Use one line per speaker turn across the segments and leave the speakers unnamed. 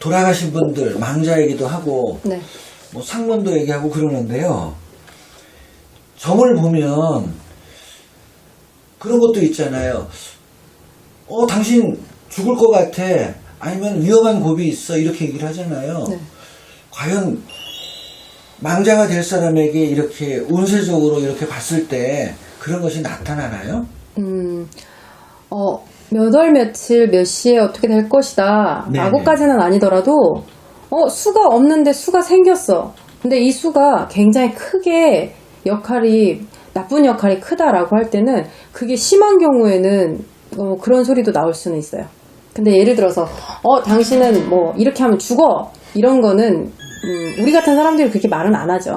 돌아가신 분들 망자 얘기도 하고
네.
뭐 상문도 얘기하고 그러는데요. 점을 보면 그런 것도 있잖아요. 당신 죽을 것 같아. 아니면 위험한 고비 있어. 이렇게 얘기를 하잖아요.
네.
과연 망자가 될 사람에게 이렇게 운세적으로 이렇게 봤을 때 그런 것이 나타나나요?
몇 월 며칠 몇 시에 어떻게 될 것이다
네네.
라고까지는 아니더라도 수가 없는데 수가 생겼어. 근데 이 수가 굉장히 크게 나쁜 역할이 크다라고 할 때는 그게 심한 경우에는 그런 소리도 나올 수는 있어요. 근데 예를 들어서 당신은 뭐 이렇게 하면 죽어 이런 거는 우리 같은 사람들이 그렇게 말은 안 하죠.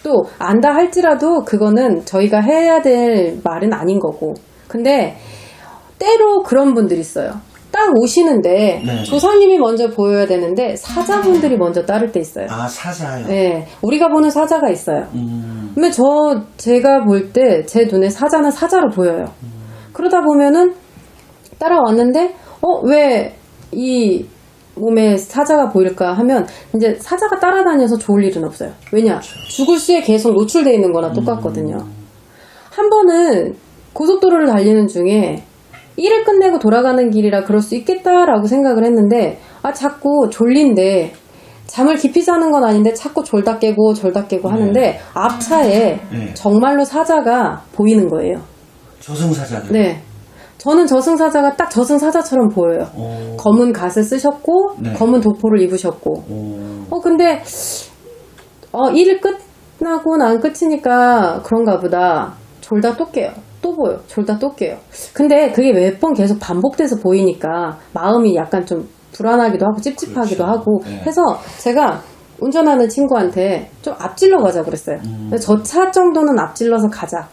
또 안다 할지라도 그거는 저희가 해야 될 말은 아닌 거고. 근데 때로 그런 분들이 있어요. 딱 오시는데
네.
조상님이 먼저 보여야 되는데 사자분들이 먼저 따를 때 있어요.
아, 사자요?
네, 우리가 보는 사자가 있어요. 근데 제가 볼 때 제 눈에 사자는 사자로 보여요. 그러다 보면은 따라왔는데 왜 이 몸에 사자가 보일까 하면 이제 사자가 따라다녀서 좋을 일은 없어요. 왜냐? 죽을 수에 계속 노출되어 있는 거나 똑같거든요. 한 번은 고속도로를 달리는 중에 일을 끝내고 돌아가는 길이라 그럴 수 있겠다라고 생각을 했는데 자꾸 졸린데 잠을 깊이 자는 건 아닌데 자꾸 졸다 깨고 하는데 앞차에
네.
정말로 사자가 보이는 거예요.
저승사자들?
네. 저는 저승사자가 딱 저승사자처럼 보여요. 검은 갓을 쓰셨고
네.
검은 도포를 입으셨고 근데 일을 끝나고 난 끝이니까 그런가 보다. 졸다 또 깨요. 또 보여. 졸다 또 깨요. 근데 그게 몇 번 계속 반복돼서 보이니까 마음이 약간 좀 불안하기도 하고 찝찝하기도
그렇죠.
하고
네.
해서 제가 운전하는 친구한테 좀 앞질러 가자 그랬어요. 저 차 정도는 앞질러서 가자.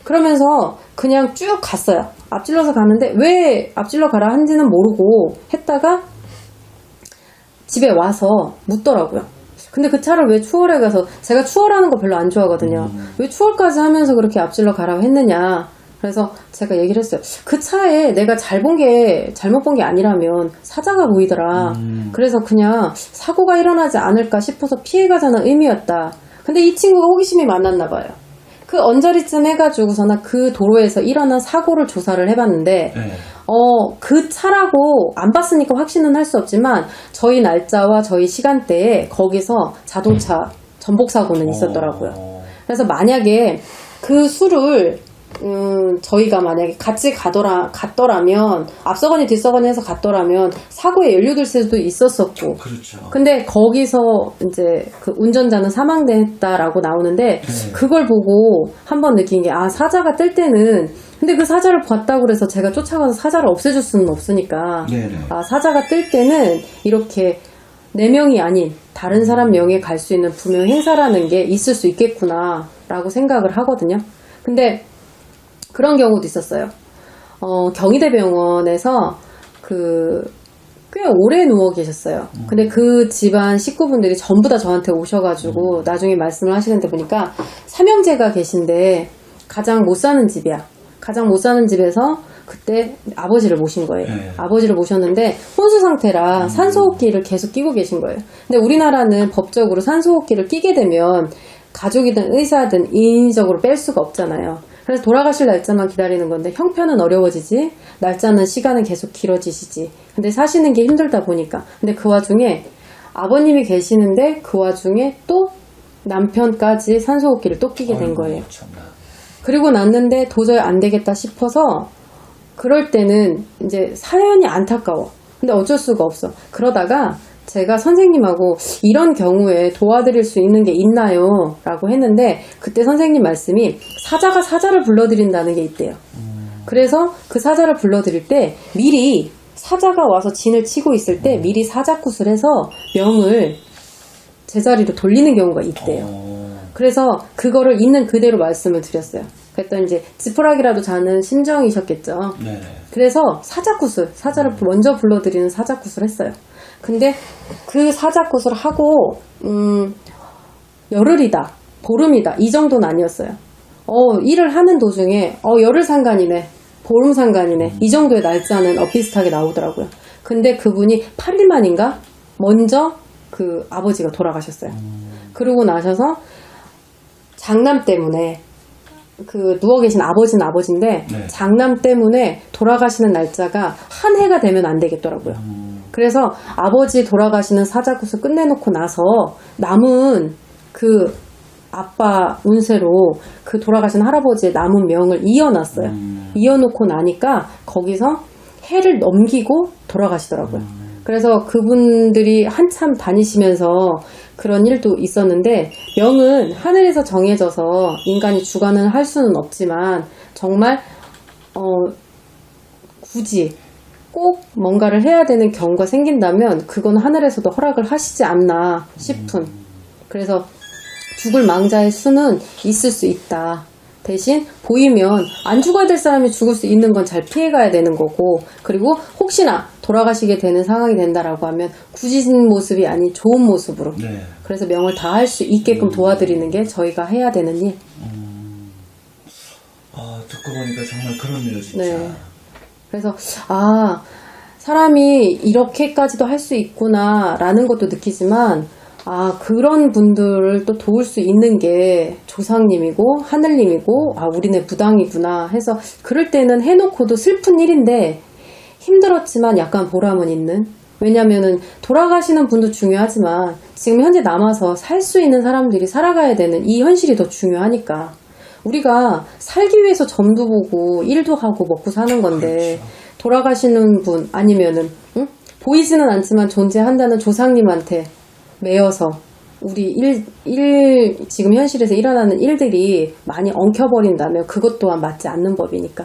그러면서 그냥 쭉 갔어요. 앞질러서 가는데 왜 앞질러 가라 한지는 모르고 했다가 집에 와서 묻더라고요. 근데 그 차를 왜 추월해 가서 제가 추월하는 거 별로 안 좋아하거든요. 왜 추월까지 하면서 그렇게 앞질러 가라고 했느냐. 그래서 제가 얘기를 했어요. 그 차에 내가 잘못 본 게 아니라면 사자가 보이더라. 그래서 그냥 사고가 일어나지 않을까 싶어서 피해가자는 의미였다. 근데 이 친구가 호기심이 많았나 봐요. 그 언저리쯤 해가지고서나 그 도로에서 일어난 사고를 조사를 해봤는데
네.
그 차라고 안 봤으니까 확신은 할 수 없지만 저희 날짜와 저희 시간대에 거기서 자동차 전복 사고는 있었더라고요. 그래서 만약에 그 수를 저희가 만약에 같이 갔더라면 앞서거니 뒤서거니 해서 갔더라면 사고에 연루될 수도 있었었고.
그렇죠.
근데 거기서 이제 그 운전자는 사망됐다라고 나오는데 그걸 보고 한번 느낀 게 사자가 뜰 때는 근데 그 사자를 봤다고 그래서 제가 쫓아가서 사자를 없애줄 수는 없으니까
네네.
사자가 뜰 때는 이렇게 내 명이 아닌 다른 사람 명에 갈 수 있는 부명 행사라는 게 있을 수 있겠구나 라고 생각을 하거든요. 근데 그런 경우도 있었어요. 경희대병원에서 꽤 오래 누워 계셨어요. 근데 그 집안 식구분들이 전부 다 저한테 오셔가지고 나중에 말씀을 하시는데 보니까 삼형제가 계신데 가장 못 사는 집이야. 가장 못 사는 집에서 그때 아버지를 모신 거예요.
네.
아버지를 모셨는데 혼수 상태라 산소호흡기를 계속 끼고 계신 거예요. 근데 우리나라는 법적으로 산소호흡기를 끼게 되면 가족이든 의사든 인위적으로 뺄 수가 없잖아요. 그래서 돌아가실 날짜만 기다리는 건데 형편은 어려워지지 날짜는 시간은 계속 길어지시지. 근데 사시는 게 힘들다 보니까. 근데 그 와중에 아버님이 계시는데 그 와중에 또 남편까지 산소호흡기를 또 끼게 된 거예요.
참나.
그리고 났는데 도저히 안 되겠다 싶어서 그럴 때는 이제 사연이 안타까워. 근데 어쩔 수가 없어. 그러다가 제가 선생님하고 이런 경우에 도와드릴 수 있는 게 있나요? 라고 했는데 그때 선생님 말씀이 사자가 사자를 불러들인다는 게 있대요. 그래서 그 사자를 불러들일 때 미리 사자가 와서 진을 치고 있을 때 미리 사자굿을 해서 명을 제자리로 돌리는 경우가 있대요. 그래서 그거를 있는 그대로 말씀을 드렸어요. 그랬더니 이제 지푸라기라도 자는 심정이셨겠죠.
네.
그래서 사자를 먼저 불러들이는 사자굿을 했어요. 근데 그 사자굿을 하고 열흘이다, 보름이다 이 정도는 아니었어요. 일을 하는 도중에 열흘 상간이네, 보름 상간이네 이 정도의 날짜는 비슷하게 나오더라고요. 근데 그분이 8일 만인가 먼저 그 아버지가 돌아가셨어요. 그러고 나셔서 장남 때문에 그 누워 계신 아버지는 아버지인데
네.
장남 때문에 돌아가시는 날짜가 한 해가 되면 안 되겠더라고요. 그래서 아버지 돌아가시는 사자굿을 끝내놓고 나서 남은 그 아빠 운세로 그 돌아가신 할아버지의 남은 명을 이어놨어요. 이어놓고 나니까 거기서 해를 넘기고 돌아가시더라고요. 그래서 그분들이 한참 다니시면서 그런 일도 있었는데 명은 하늘에서 정해져서 인간이 주관을 할 수는 없지만 정말 굳이 꼭 뭔가를 해야 되는 경우가 생긴다면 그건 하늘에서도 허락을 하시지 않나 싶은. 그래서 죽을 망자의 수는 있을 수 있다. 대신 보이면 안 죽어야 될 사람이 죽을 수 있는 건 잘 피해가야 되는 거고, 그리고 혹시나 돌아가시게 되는 상황이 된다라고 하면 굳이진 모습이 아닌 좋은 모습으로.
네.
그래서 명을 다 할 수 있게끔 도와드리는 게 저희가 해야 되는 일.
듣고 보니까 정말 그렇네요, 진짜.
네. 그래서 사람이 이렇게까지도 할 수 있구나라는 것도 느끼지만 그런 분들을 또 도울 수 있는 게 조상님이고 하늘님이고 우리네 무당이구나 해서 그럴 때는 해놓고도 슬픈 일인데 힘들었지만 약간 보람은 있는. 왜냐면은 돌아가시는 분도 중요하지만 지금 현재 남아서 살 수 있는 사람들이 살아가야 되는 이 현실이 더 중요하니까. 우리가 살기 위해서 점도 보고 일도 하고 먹고 사는 건데
그렇죠.
돌아가시는 분 아니면은 보이지는 않지만 존재한다는 조상님한테 매여서 우리 지금 현실에서 일어나는 일들이 많이 엉켜버린다면 그것 또한 맞지 않는 법이니까.